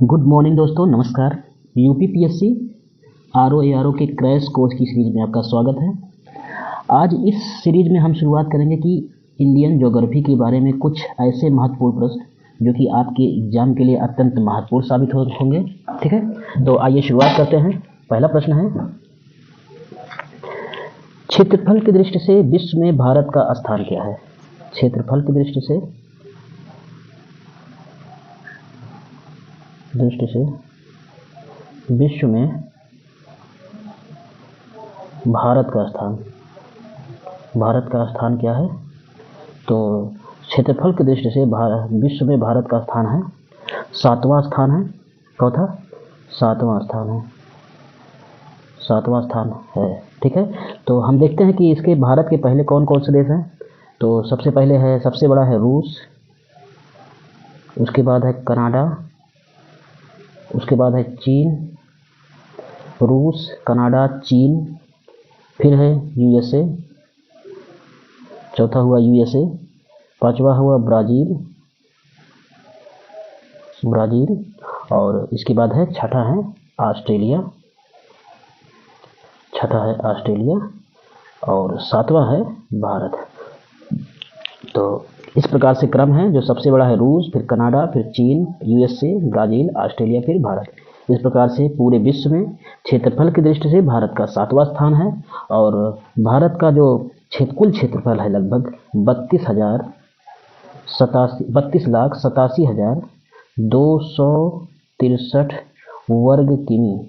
Good morning दोस्तों, नमस्कार। UPPSC RO के क्रैश कोर्स की सीरीज में आपका स्वागत है। आज इस सीरीज में हम शुरुआत करेंगे कि इंडियन ज्योग्राफी के बारे में कुछ ऐसे महत्वपूर्ण प्रश्न जो कि आपके एग्जाम के लिए अत्यंत महत्वपूर्ण साबित होंगे। ठीक है, तो आइए शुरुआत करते हैं। पहला प्रश्न है, क्षेत्रफल की दृष्टि से विश्व में भारत का स्थान क्या है? क्षेत्रफल की दृष्टि से विश्व में भारत का स्थान क्या है? तो क्षेत्रफल की दृष्टि से विश्व में भारत का स्थान है 7वां स्थान है। चौथा 7वां स्थान है। ठीक है, तो हम देखते हैं कि इसके भारत के पहले कौन कौन से देश हैं। तो सबसे बड़ा है रूस, उसके बाद है कनाडा, उसके बाद है चीन, रूस, कनाडा, चीन, फिर है यूएसए, चौथा हुआ यूएसए, पांचवा हुआ ब्राज़ील, और इसके बाद है छठा है ऑस्ट्रेलिया, और 7वां है भारत। तो इस प्रकार से क्रम है, जो सबसे बड़ा है रूस, फिर कनाडा, फिर चीन, यूएसए, ब्राज़ील, ऑस्ट्रेलिया, फिर भारत। इस प्रकार से पूरे विश्व में क्षेत्रफल की दृष्टि से भारत का 7वां स्थान है। और भारत का जो कुल क्षेत्रफल है लगभग 32,87,263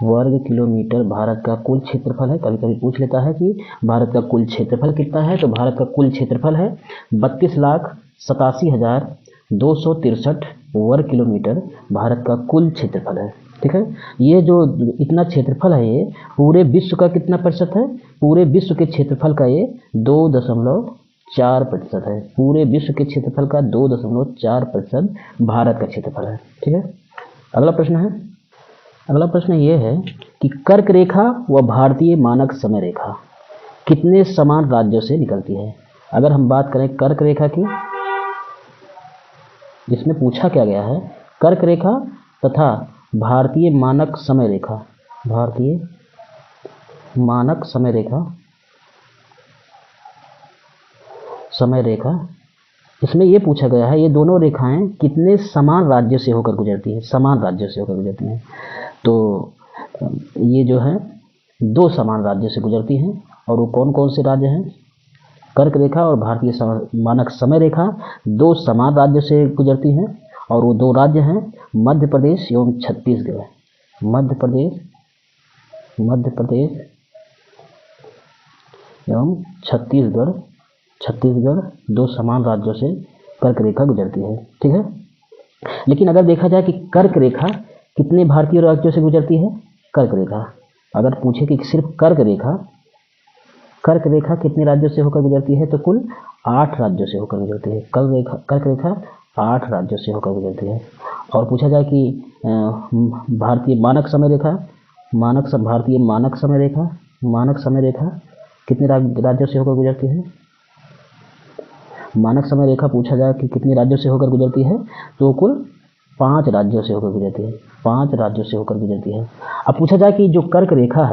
वर्ग किलोमीटर भारत का कुल क्षेत्रफल है। कभी कभी पूछ लेता है कि भारत का कुल क्षेत्रफल कितना है, तो भारत का कुल क्षेत्रफल है 32,87,263 वर्ग किलोमीटर भारत का कुल क्षेत्रफल है। ठीक है, ये जो इतना क्षेत्रफल है ये पूरे विश्व का कितना प्रतिशत है? पूरे विश्व के क्षेत्रफल का ये 2.4% है। पूरे विश्व के क्षेत्रफल का 2.4% भारत का क्षेत्रफल है। ठीक है, अगला प्रश्न ये है कि कर्क रेखा व भारतीय मानक समय रेखा कितने समान राज्यों से निकलती है? अगर हम बात करें कर्क रेखा की, इसमें पूछा क्या गया है, कर्क रेखा तथा भारतीय मानक समय रेखा, इसमें ये पूछा गया है ये दोनों रेखाएं कितने समान राज्यों से होकर गुजरती हैं। तो ये जो है 2 समान राज्यों से गुजरती हैं, और वो कौन कौन से राज्य हैं? कर्क रेखा और भारतीय मानक समय रेखा 2 समान राज्यों से गुजरती हैं, और वो 2 राज्य हैं मध्य प्रदेश एवं छत्तीसगढ़। मध्य प्रदेश एवं छत्तीसगढ़ 2 समान राज्यों से कर्क रेखा गुजरती है। ठीक है, लेकिन अगर देखा जाए कि कर्क रेखा कितने भारतीय राज्यों से गुजरती है? कर्क रेखा अगर पूछे कि सिर्फ कर्क रेखा कितने राज्यों से होकर गुजरती है, तो कुल 8 राज्यों से होकर गुजरती है। कर्क रेखा 8 राज्यों से होकर गुजरती है। और पूछा जाए कि भारतीय मानक समय रेखा कितने राज्यों से होकर गुजरती है? मानक समय रेखा पूछा जाए कि कितने राज्यों से होकर गुजरती है, तो कुल 5 राज्यों से होकर गुजरती है। 5 राज्यों से होकर गुजरती है। अब पूछा जाए कि जो कर्क रेखा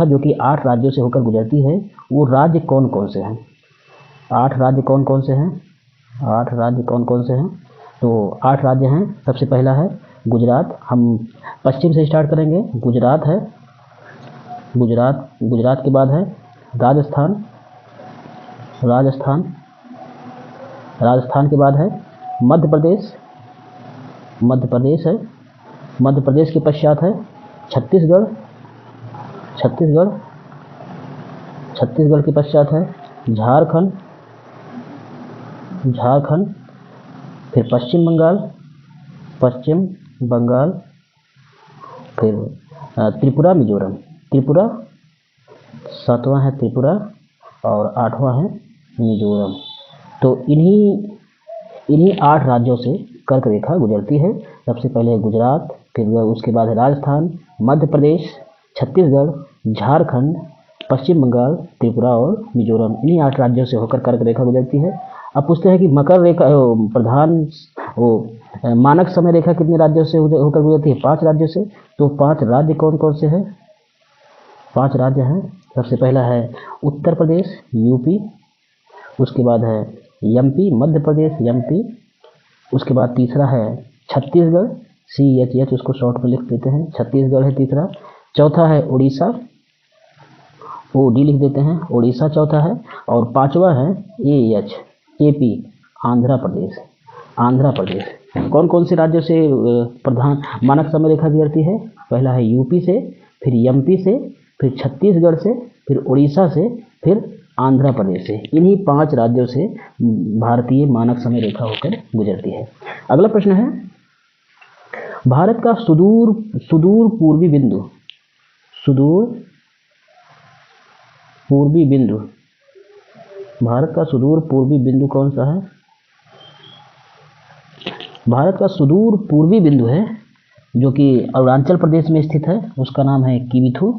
जो कि 8 राज्यों से होकर गुजरती है, वो राज्य कौन कौन से हैं? 8 राज्य कौन कौन से हैं? तो 8 राज्य हैं। सबसे पहला है गुजरात। हम पश्चिम से स्टार्ट करेंगे। गुजरात है, गुजरात के बाद है राजस्थान के बाद है मध्य प्रदेश है। मध्य प्रदेश के पश्चात है छत्तीसगढ़ के पश्चात है झारखंड, फिर पश्चिम बंगाल, फिर त्रिपुरा, मिजोरम। 7वां है त्रिपुरा और 8वां है मिजोरम। तो इन्हीं 8 राज्यों से कर्क रेखा गुजरती है। सबसे पहले गुजरात, फिर उसके बाद है राजस्थान, मध्य प्रदेश, छत्तीसगढ़, झारखंड, पश्चिम बंगाल, त्रिपुरा और मिजोरम। इन्हीं 8 राज्यों से होकर कर्क रेखा गुजरती है। अब पूछते हैं कि मकर रेखा प्रधान मानक समय रेखा कितने राज्यों से होकर गुजरती है? 5 राज्यों से। तो 5 राज्य कौन कौन से हैं? 5 राज्य हैं। सबसे पहला है उत्तर प्रदेश यूपी, उसके बाद है एमपी मध्य प्रदेश एमपी, उसके बाद तीसरा है छत्तीसगढ़ CHH, उसको शॉर्ट में लिख देते हैं, छत्तीसगढ़ है तीसरा। चौथा है उड़ीसा, OD लिख देते हैं, उड़ीसा चौथा है। और पांचवा है AH AP आंध्र प्रदेश, आंध्र प्रदेश। कौन कौन से राज्यों से प्रधान मानक समय रेखा गुजरती है? पहला है यूपी से, फिर एमपी से, फिर छत्तीसगढ़ से, फिर उड़ीसा से, फिर आंध्र प्रदेश से। इन्हीं 5 राज्यों से भारतीय मानक समय रेखा होकर गुजरती है। अगला प्रश्न है भारत का सुदूर पूर्वी बिंदु, सुदूर पूर्वी बिंदु, भारत का सुदूर पूर्वी बिंदु कौन सा है? भारत का सुदूर पूर्वी बिंदु है जो कि अरुणाचल प्रदेश में स्थित है, उसका नाम है किबिथु,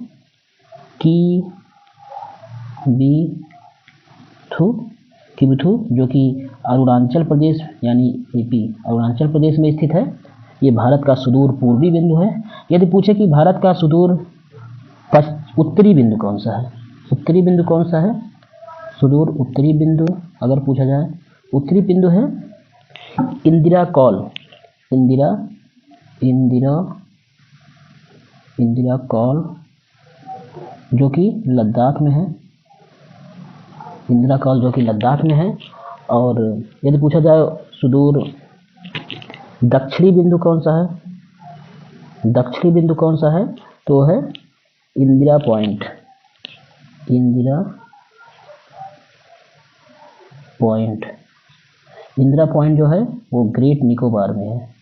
किबिथु, जो कि अरुणाचल प्रदेश यानी AP अरुणाचल प्रदेश में स्थित है। ये भारत का सुदूर पूर्वी बिंदु है। यदि पूछे कि भारत का सुदूर उत्तरी बिंदु कौन सा है? उत्तरी बिंदु कौन सा है? सुदूर उत्तरी बिंदु अगर पूछा जाए, उत्तरी बिंदु है इंदिरा कॉल, इंदिरा कॉल जो कि लद्दाख में है, इंदिरा कॉल जो कि लद्दाख में है। और यदि पूछा जाए सुदूर दक्षिणी बिंदु कौन सा है? दक्षिणी बिंदु कौन सा है? तो है इंदिरा पॉइंट, इंदिरा पॉइंट जो है वो ग्रेट निकोबार में है,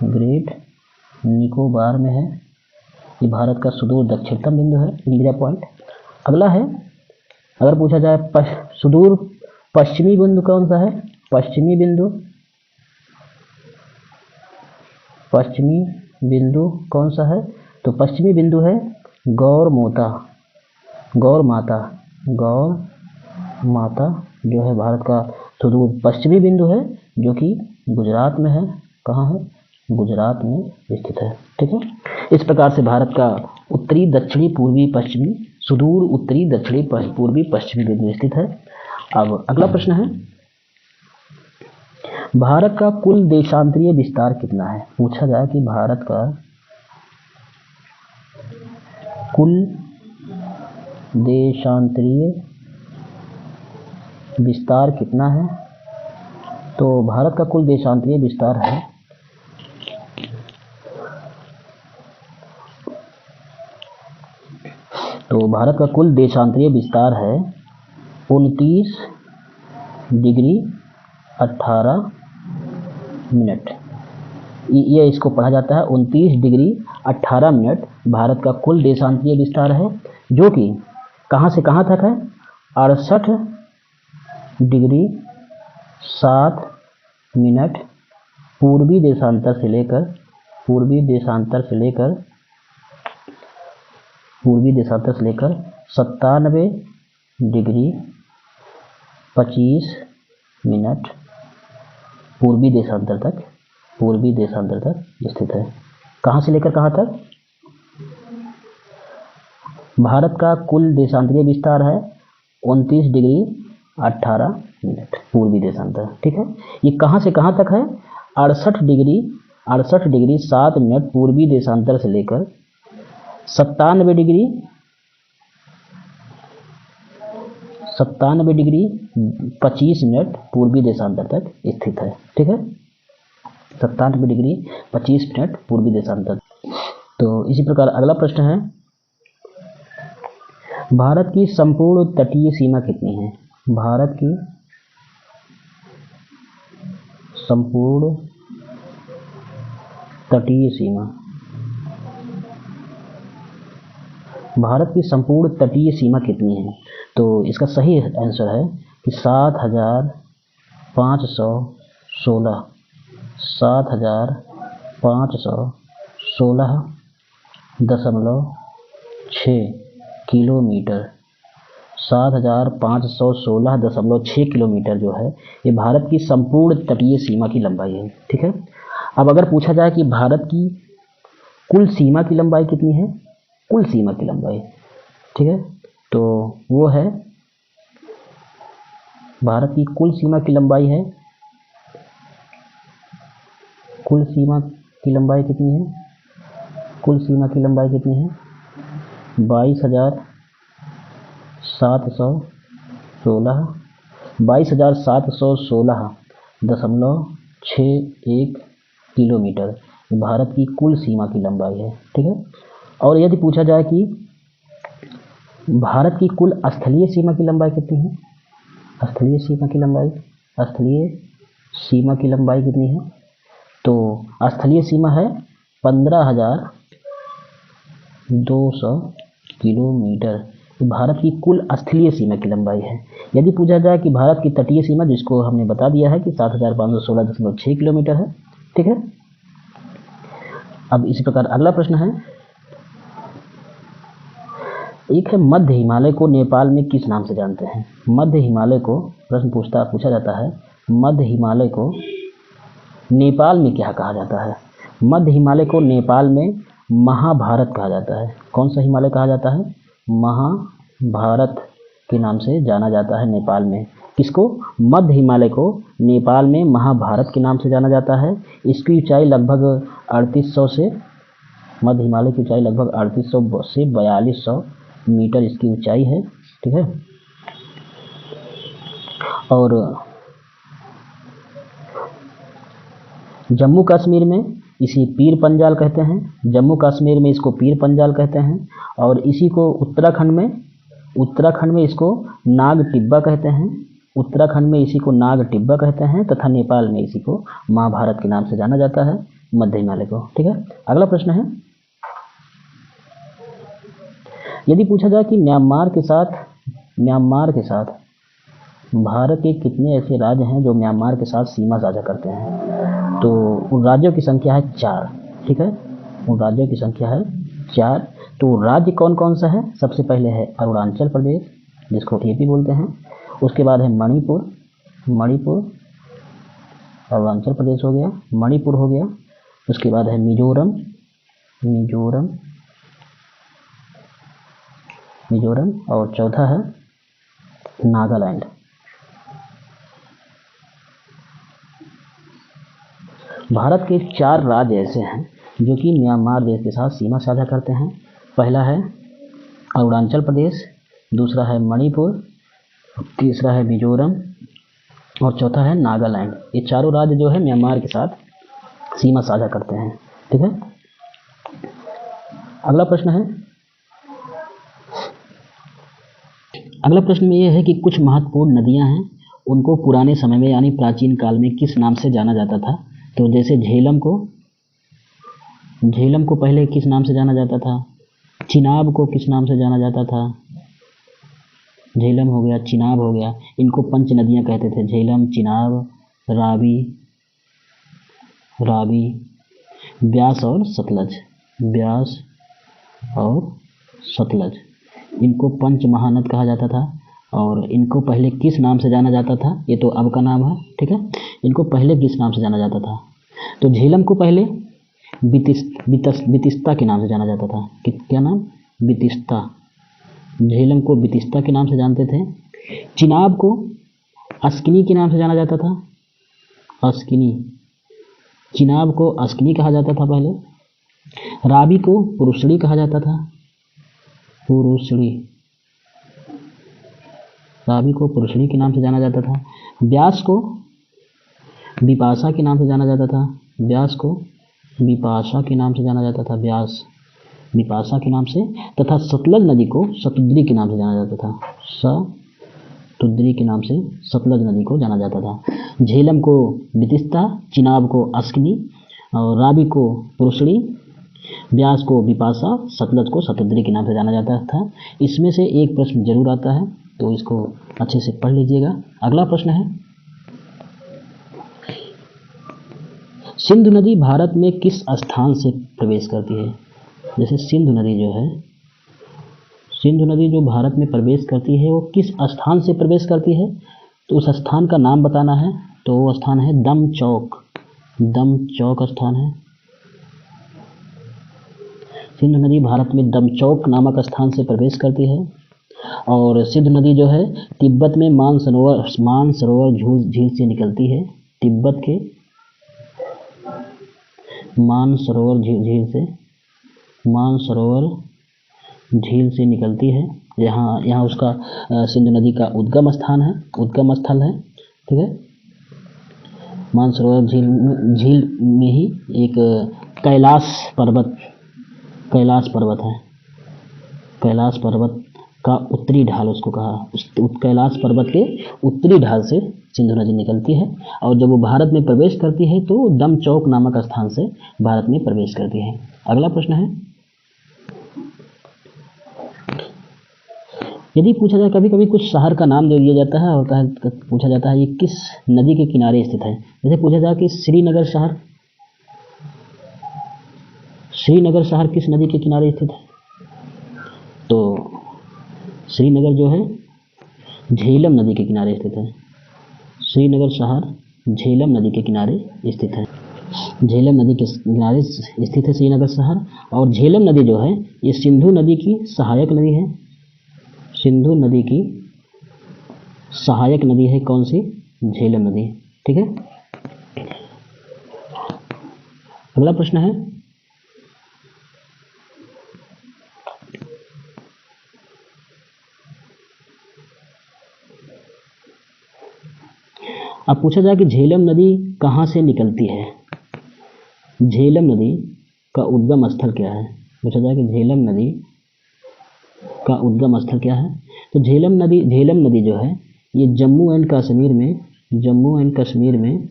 ग्रेट निकोबार में है। ये भारत का सुदूर दक्षिणतम बिंदु है इंदिरा पॉइंट। अगला है अगर पूछा जाए सुदूर पश्चिमी बिंदु कौन सा है? पश्चिमी बिंदु कौन सा है? तो पश्चिमी बिंदु है गौर माता जो है भारत का सुदूर पश्चिमी बिंदु है, जो कि गुजरात में है। कहाँ है? गुजरात में स्थित है। ठीक है, इस प्रकार से भारत का उत्तरी दक्षिणी पूर्वी पश्चिमी सुदूर उत्तरी दक्षिणी पूर्वी पश्चिमी बिंदु स्थित है। अब अगला प्रश्न है भारत का कुल देशांतरीय विस्तार कितना है? पूछा जाए कि भारत का कुल देशांतरीय विस्तार कितना है? तो भारत का कुल देशांतरीय विस्तार है भारत का कुल देशांतरीय विस्तार है 29 डिग्री 18 मिनट। ये इसको पढ़ा जाता है 29 डिग्री 18 मिनट भारत का कुल देशांतरीय विस्तार है, जो कि कहाँ से कहाँ तक है? 68 डिग्री 7 मिनट पूर्वी देशांतर से लेकर 97 डिग्री 25 मिनट पूर्वी देशांतर तक स्थित है। कहाँ से लेकर कहाँ तक? भारत का कुल देशांतरीय विस्तार है 29 डिग्री 18 मिनट पूर्वी देशांतर। ठीक है, ये कहाँ से कहाँ तक है? 68 डिग्री 7 मिनट पूर्वी देशांतर से लेकर 97 डिग्री 25 मिनट पूर्वी देशांतर तक स्थित है। ठीक है, 97 डिग्री 25 मिनट पूर्वी देशांतर। तो इसी प्रकार अगला प्रश्न है भारत की संपूर्ण तटीय सीमा कितनी है? भारत की संपूर्ण तटीय सीमा, भारत की संपूर्ण तटीय सीमा कितनी है? तो इसका सही आंसर है कि 7,516.6 किलोमीटर 7,516.6 किलोमीटर जो है ये भारत की संपूर्ण तटीय सीमा की लंबाई है। ठीक है, अब अगर पूछा जाए कि भारत की कुल सीमा की लंबाई कितनी है, कुल सीमा की लंबाई, ठीक है, तो वो है, भारत की कुल सीमा की लंबाई है, कुल सीमा की लंबाई कितनी है, कुल सीमा की लंबाई कितनी है, 22,716.61 किलोमीटर भारत की कुल सीमा की लंबाई है। ठीक है, और यदि पूछा जाए कि भारत की कुल स्थलीय सीमा की लंबाई कितनी है, स्थलीय सीमा की लंबाई, स्थलीय सीमा की लंबाई कितनी है, तो स्थलीय सीमा है 15,200 किलोमीटर, भारत की कुल स्थलीय सीमा की लंबाई है। यदि पूछा जाए कि भारत की तटीय सीमा, जिसको हमने बता दिया है कि 7,516.6 किलोमीटर है। ठीक है, अब इसी प्रकार अगला प्रश्न है, एक है मध्य हिमालय को नेपाल में किस नाम से जानते हैं। मध्य हिमालय को प्रश्न पूछा जाता है, मध्य हिमालय को नेपाल में क्या कहा जाता है। मध्य हिमालय को नेपाल में महाभारत कहा जाता है। कौन सा हिमालय कहा जाता है, महाभारत के नाम से जाना जाता है नेपाल में। किसको, मध्य हिमालय को नेपाल में महाभारत के नाम से जाना जाता है। इसकी ऊंचाई लगभग 3800 से, मध्य हिमालय की ऊंचाई लगभग 3800 से 4200 मीटर इसकी ऊंचाई है। ठीक है, और जम्मू कश्मीर में इसी पीर पंजाल कहते हैं, जम्मू कश्मीर में इसको पीर पंजाल कहते हैं, और इसी को उत्तराखंड में इसको नाग टिब्बा कहते हैं, उत्तराखंड में इसी को नाग टिब्बा कहते हैं, तथा नेपाल में इसी को महाभारत के नाम से जाना जाता है, मध्य हिमालय को। ठीक है, अगला प्रश्न है, यदि पूछा जाए कि म्यांमार के साथ भारत के कितने ऐसे राज्य हैं जो म्यांमार के साथ सीमा साझा करते हैं, तो उन राज्यों की संख्या है 4। ठीक है, उन राज्यों की संख्या है 4। तो राज्य कौन कौन सा है, सबसे पहले है अरुणाचल प्रदेश, जिसको एपी बोलते हैं, उसके बाद है मणिपुर, अरुणाचल प्रदेश हो गया, मणिपुर हो गया, उसके बाद है मिजोरम, और चौथा है नागालैंड। भारत के 4 राज्य ऐसे हैं जो कि म्यांमार देश के साथ सीमा साझा करते हैं। पहला है अरुणाचल प्रदेश, दूसरा है मणिपुर, तीसरा है मिजोरम, और चौथा है नागालैंड। ये चारों राज्य जो है म्यांमार के साथ सीमा साझा करते हैं। ठीक है, अगला प्रश्न में यह है कि कुछ महत्वपूर्ण नदियां हैं, उनको पुराने समय में यानी प्राचीन काल में किस नाम से जाना जाता था। तो जैसे झेलम को पहले किस नाम से जाना जाता था, चिनाब को किस नाम से जाना जाता था, झेलम हो गया, चिनाब हो गया, इनको पंच नदियां कहते थे, झेलम, चिनाब, रावी, ब्यास और सतलज, इनको पंच महानद कहा जाता था। और इनको पहले किस नाम से जाना जाता था, ये तो अब का नाम है। ठीक है, इनको पहले किस नाम से जाना जाता था, तो झेलम को पहले बितिस्ता के नाम से जाना जाता था। क्या नाम, बितिस्ता, झेलम को बितिस्ता के नाम से जानते थे। चिनाब को अस्किनी के नाम से जाना जाता था, चिनाब को अस्किनी कहा जाता था पहले। रावी को पुरुषड़ी कहा जाता था, रावी को पुरुषड़ी के नाम से जाना जाता था। ब्यास को बिपाशा के नाम से जाना जाता था, बिपाशा के नाम से जाना जाता था, बिपाशा के नाम से। तथा सतलज नदी को सतुद्री के नाम से जाना जाता था, सतुद्री के नाम से सतलज नदी को जाना जाता था। झेलम को बितिस्ता, चिनाब को अस्किनी, और रावी को पुरुषड़ी, ब्यास को बिपाशा, सतलज को सतुद्री के नाम से जाना जाता था। इसमें से एक प्रश्न जरूर आता है, तो इसको अच्छे से पढ़ लीजिएगा। अगला प्रश्न है, सिंधु नदी भारत में किस स्थान से प्रवेश करती है। जैसे सिंधु सिंधु नदी जो भारत में प्रवेश करती है वो किस स्थान से प्रवेश करती है, तो उस स्थान का नाम बताना है। तो वो स्थान है दमचौक, दमचौक स्थान है। सिंधु नदी भारत में दमचौक नामक स्थान से प्रवेश करती है। और सिंधु नदी जो है तिब्बत में मानसरोवर झील से निकलती है। तिब्बत के मानसरोवर झील से निकलती है। यहाँ उसका सिंधु नदी का उद्गम स्थल है। ठीक है, मानसरोवर झील में ही एक कैलाश पर्वत है। कैलाश पर्वत का उत्तरी ढाल उसको कहा, उस कैलाश पर्वत के उत्तरी ढाल से सिंधु नदी निकलती है। और जब वो भारत में प्रवेश करती है तो दमचौक नामक स्थान से भारत में प्रवेश करती है। अगला प्रश्न है, यदि पूछा जाए कभी कभी कुछ शहर का नाम दे दिया जाता है और पूछा जाता है ये किस नदी के किनारे स्थित है। जैसे पूछा जाए कि श्रीनगर शहर किस नदी के किनारे स्थित है, तो श्रीनगर जो है झेलम नदी के किनारे स्थित है। श्रीनगर शहर झेलम नदी के किनारे स्थित है। झेलम नदी के किनारे स्थित है श्रीनगर शहर। और झेलम नदी जो है ये सिंधु नदी की सहायक नदी है। सिंधु नदी की सहायक नदी है कौन सी, झेलम नदी। ठीक है, अगला प्रश्न है, अब पूछा जाए कि झेलम नदी कहाँ से निकलती है। झेलम नदी का उद्गम स्थल क्या है। पूछा जाए कि झेलम नदी का उद्गम स्थल क्या है, तो झेलम नदी जो है ये जम्मू एंड कश्मीर में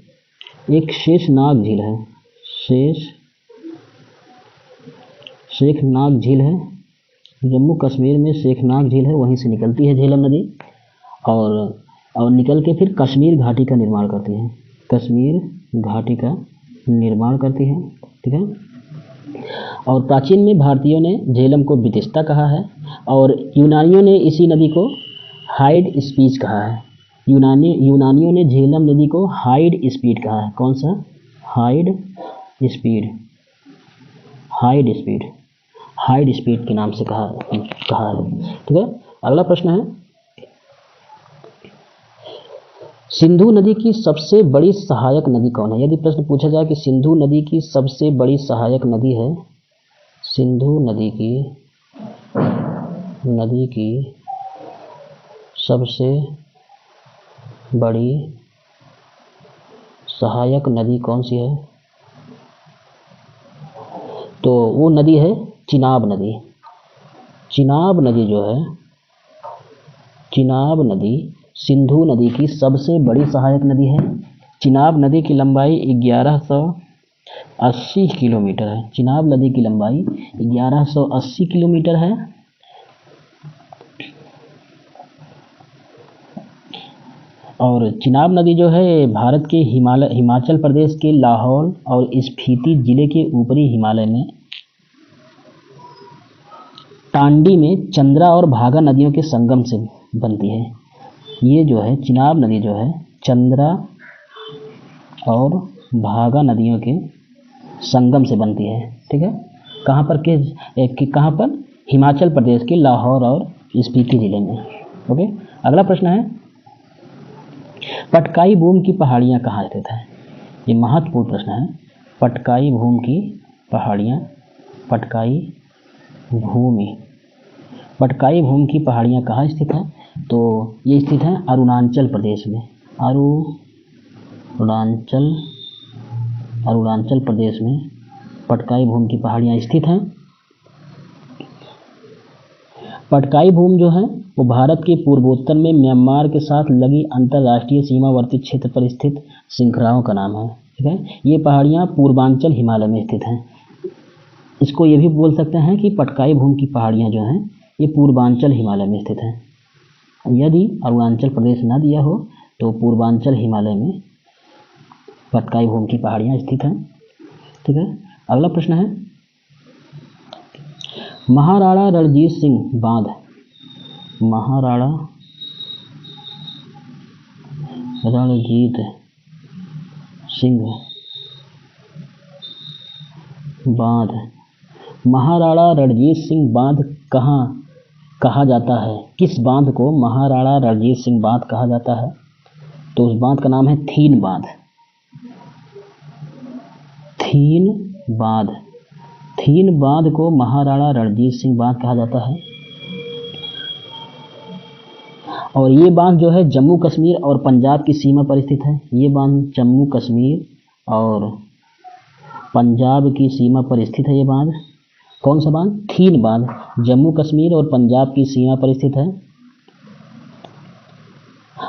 एक शेषनाग झील है। शेखनाग झील है। जम्मू कश्मीर में शेखनाग झील है, वहीं से निकलती है झेलम नदी और निकल के फिर कश्मीर घाटी का निर्माण करती है। कश्मीर घाटी का निर्माण करती है। ठीक है, और प्राचीन में भारतीयों ने झेलम को विदिशा कहा है और यूनानियों ने इसी नदी को हाइड स्पीड कहा है। यूनानियों ने झेलम नदी को हाइड स्पीड कहा है। कौन सा, हाइड स्पीड के नाम से कहा है। ठीक है, अगला प्रश्न है, सिंधु नदी की सबसे बड़ी सहायक नदी कौन है। यदि प्रश्न पूछा जाए कि सिंधु नदी की सबसे बड़ी सहायक नदी है, सिंधु नदी की सबसे बड़ी सहायक नदी कौन सी है, तो वो नदी है चिनाब नदी। चिनाब नदी सिंधु नदी की सबसे बड़ी सहायक नदी है। चिनाब नदी की लंबाई 1180 किलोमीटर है। चिनाब नदी की लंबाई 1180 किलोमीटर है। और चिनाब नदी जो है भारत के हिमाचल प्रदेश के लाहौल और स्पीति जिले के ऊपरी हिमालय में टांडी में चंद्रा और भागा नदियों के संगम से बनती है। ये जो है चिनाब नदी जो है चंद्रा और भागा नदियों के संगम से बनती है। ठीक है, कहाँ पर हिमाचल प्रदेश के लाहौर और स्पीति जिले में। ओके, अगला प्रश्न है, पटकाई भूमि की पहाड़ियाँ कहाँ स्थित है। ये महत्वपूर्ण प्रश्न है। पटकाई भूमि की पहाड़ियाँ कहाँ स्थित है, तो ये स्थित है अरुणाचल प्रदेश में। अरुणाचल प्रदेश में पटकाई भूमि की पहाड़ियाँ स्थित हैं। पटकाई भूमि जो है वो भारत के पूर्वोत्तर में म्यांमार के साथ लगी अंतर्राष्ट्रीय सीमावर्ती क्षेत्र पर स्थित श्रृंखलाओं का नाम है। ठीक है, ये पहाड़ियाँ पूर्वांचल हिमालय में स्थित हैं। इसको ये भी बोल सकते हैं कि पटकाई भूमि की पहाड़ियाँ जो हैं ये पूर्वांचल हिमालय में स्थित हैं। यदि अरुणाचल प्रदेश ना दिया हो तो पूर्वांचल हिमालय में पटकाई भूमि की पहाड़ियाँ स्थित हैं। ठीक है, अगला प्रश्न है, महाराणा रणजीत सिंह बांध महाराणा रणजीत सिंह बांध। महाराणा रणजीत सिंह बांध कहाँ कहा जाता है? किस बांध को महाराणा रणजीत सिंह बांध कहा जाता है? तो उस बांध का नाम है थीन बांध। थीन बांध, थीन बांध को महाराणा रणजीत सिंह बांध कहा जाता है। और ये बांध जो है जम्मू कश्मीर और पंजाब की सीमा पर स्थित है। ये बांध जम्मू कश्मीर और पंजाब की सीमा पर स्थित है। ये बांध कौन सा बांध? थीन बांध, जम्मू कश्मीर और पंजाब की सीमा पर स्थित है।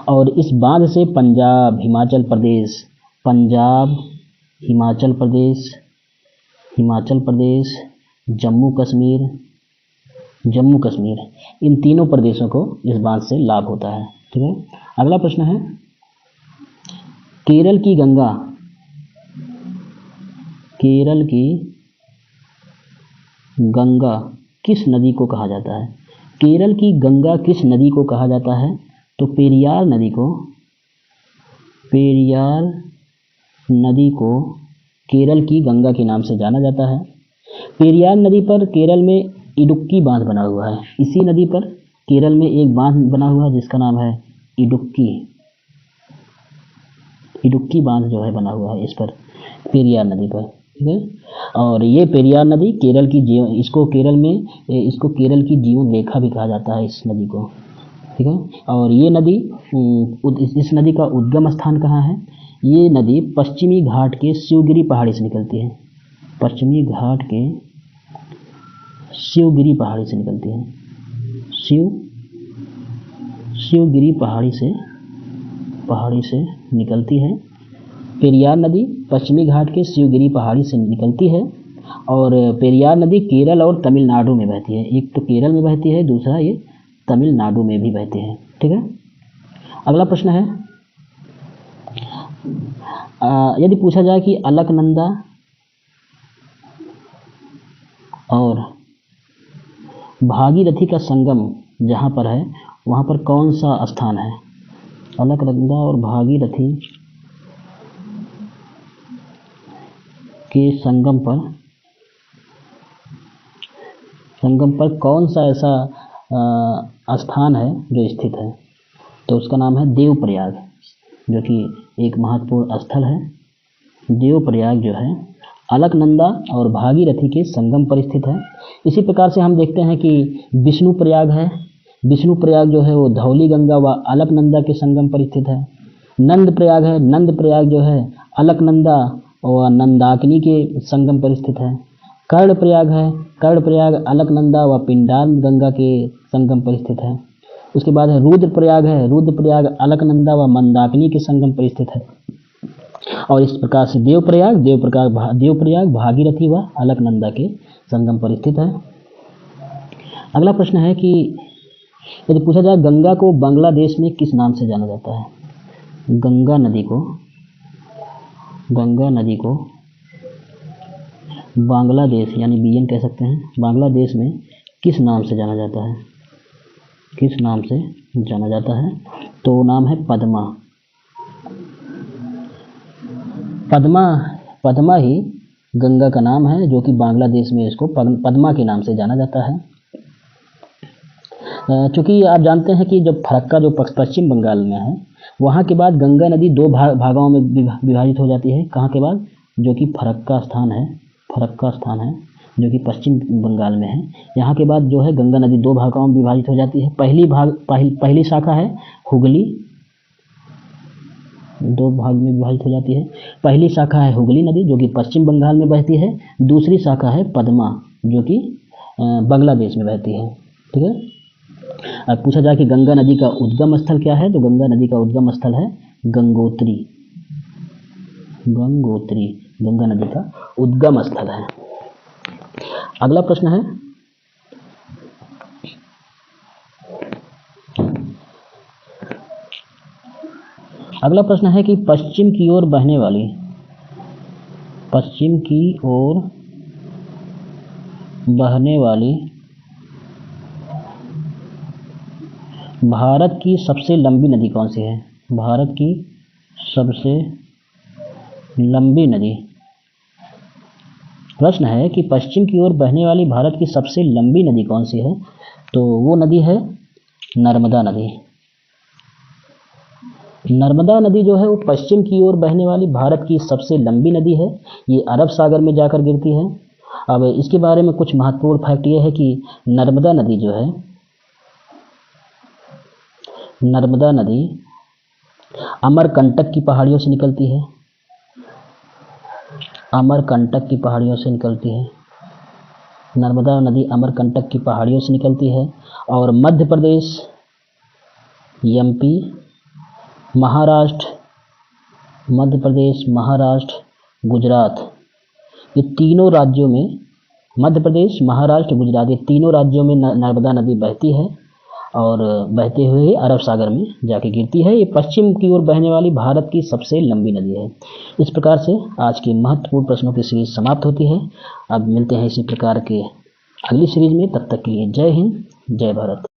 और इस बांध से पंजाब, हिमाचल प्रदेश, पंजाब, हिमाचल प्रदेश, हिमाचल प्रदेश, जम्मू कश्मीर, जम्मू कश्मीर, इन तीनों प्रदेशों को इस बांध से लाभ होता है। ठीक है। अगला प्रश्न है, केरल की गंगा, केरल की गंगा किस नदी को कहा जाता है? केरल की गंगा किस नदी को कहा जाता है? तो पेरियार नदी को, पेरियार नदी को केरल की गंगा के नाम से जाना जाता है। पेरियार नदी पर केरल में इडुक्की बांध बना हुआ है। इसी नदी पर केरल में एक बांध बना हुआ है जिसका नाम है इडुक्की, इडुक्की बांध जो है बना हुआ है इस पर, पेरियार नदी पर। ठीक है। और ये पेरियार नदी केरल की इसको केरल में इसको केरल की जीवन रेखा भी कहा जाता है इस नदी को। ठीक है। और ये नदी, इस नदी का उद्गम स्थान कहाँ है? ये नदी पश्चिमी घाट के शिवगिरी पहाड़ी से निकलती है। पश्चिमी घाट के शिवगिरी पहाड़ी से निकलती है। शिवगिरी पहाड़ी से निकलती है। पेरियार नदी पश्चिमी घाट के शिवगिरी पहाड़ी से निकलती है। और पेरियार नदी केरल और तमिलनाडु में बहती है। एक तो केरल में बहती है, दूसरा ये तमिलनाडु में भी बहती है। ठीक है। अगला प्रश्न है, यदि पूछा जाए कि अलकनंदा और भागीरथी का संगम जहाँ पर है वहाँ पर कौन सा स्थान है? अलकनंदा और भागीरथी के संगम पर कौन सा ऐसा स्थान है जो स्थित है? तो उसका नाम है देवप्रयाग, जो कि एक महत्वपूर्ण स्थल है। देवप्रयाग जो है अलकनंदा और भागीरथी के संगम पर स्थित है। इसी प्रकार से हम देखते हैं कि विष्णुप्रयाग है। विष्णुप्रयाग जो है वो धौली गंगा व अलकनंदा के संगम पर स्थित है। नंदप्रयाग है। नंदप्रयाग जो है अलकनंदा और नंदाकिनी के संगम पर स्थित है। कर्णप्रयाग है। कर्णप्रयाग अलकनंदा व पिंडार गंगा के संगम पर स्थित है। उसके बाद है रुद्रप्रयाग है। रुद्रप्रयाग अलकनंदा व मंदाकिनी के संगम पर स्थित है। और इस प्रकार से देवप्रयाग भागीरथी व अलकनंदा के संगम पर स्थित है। अगला प्रश्न है कि यदि पूछा जाए गंगा को बांग्लादेश में किस नाम से जाना जाता है? गंगा नदी को बांग्लादेश यानी बीएन कह सकते हैं, बांग्लादेश में किस नाम से जाना जाता है? किस नाम से जाना जाता है? तो नाम है पद्मा। पद्मा ही गंगा का नाम है, जो कि बांग्लादेश में इसको पद्मा के नाम से जाना जाता है। चूँकि आप जानते हैं कि जब फरक्का जो पश्चिम बंगाल में है, वहाँ के बाद गंगा नदी दो भागों में विभाजित हो जाती है। कहाँ के बाद? जो कि फरक्का स्थान है जो कि पश्चिम बंगाल में है। यहाँ के बाद जो है गंगा नदी दो भागों में विभाजित हो जाती है। पहली शाखा है हुगली, दो भाग में विभाजित हो जाती है। पहली शाखा है हुगली नदी जो कि पश्चिम बंगाल में बहती है। दूसरी शाखा है पद्मा जो कि बांग्लादेश में बहती है। ठीक है। अब पूछा जाए कि गंगा नदी का उद्गम स्थल क्या है? तो गंगा नदी का उद्गम स्थल है गंगोत्री। गंगा नदी का उद्गम स्थल है। अगला प्रश्न है, कि पश्चिम की ओर बहने वाली भारत की सबसे लंबी नदी कौन सी है? भारत की सबसे लंबी नदी। प्रश्न है कि पश्चिम की ओर बहने वाली भारत की सबसे लंबी नदी कौन सी है? तो वो नदी है नर्मदा नदी। नर्मदा नदी जो है वो पश्चिम की ओर बहने वाली भारत की सबसे लंबी नदी है। ये अरब सागर में जाकर गिरती है। अब इसके बारे में कुछ महत्वपूर्ण फैक्ट ये है कि नर्मदा नदी जो है, नर्मदा नदी अमरकंटक की पहाड़ियों से निकलती है। अमरकंटक की पहाड़ियों से निकलती है। नर्मदा नदी अमरकंटक की पहाड़ियों से निकलती है और मध्य प्रदेश, एमपी, महाराष्ट्र, मध्य प्रदेश, महाराष्ट्र, गुजरात, ये तीनों राज्यों में, मध्य प्रदेश, महाराष्ट्र, गुजरात, ये तीनों राज्यों में नर्मदा नदी बहती है और बहते हुए अरब सागर में जाके गिरती है। ये पश्चिम की ओर बहने वाली भारत की सबसे लंबी नदी है। इस प्रकार से आज की महत्वपूर्ण प्रश्नों की सीरीज समाप्त होती है। अब मिलते हैं इसी प्रकार के अगली सीरीज में। तब तक के लिए जय हिंद, जय भारत।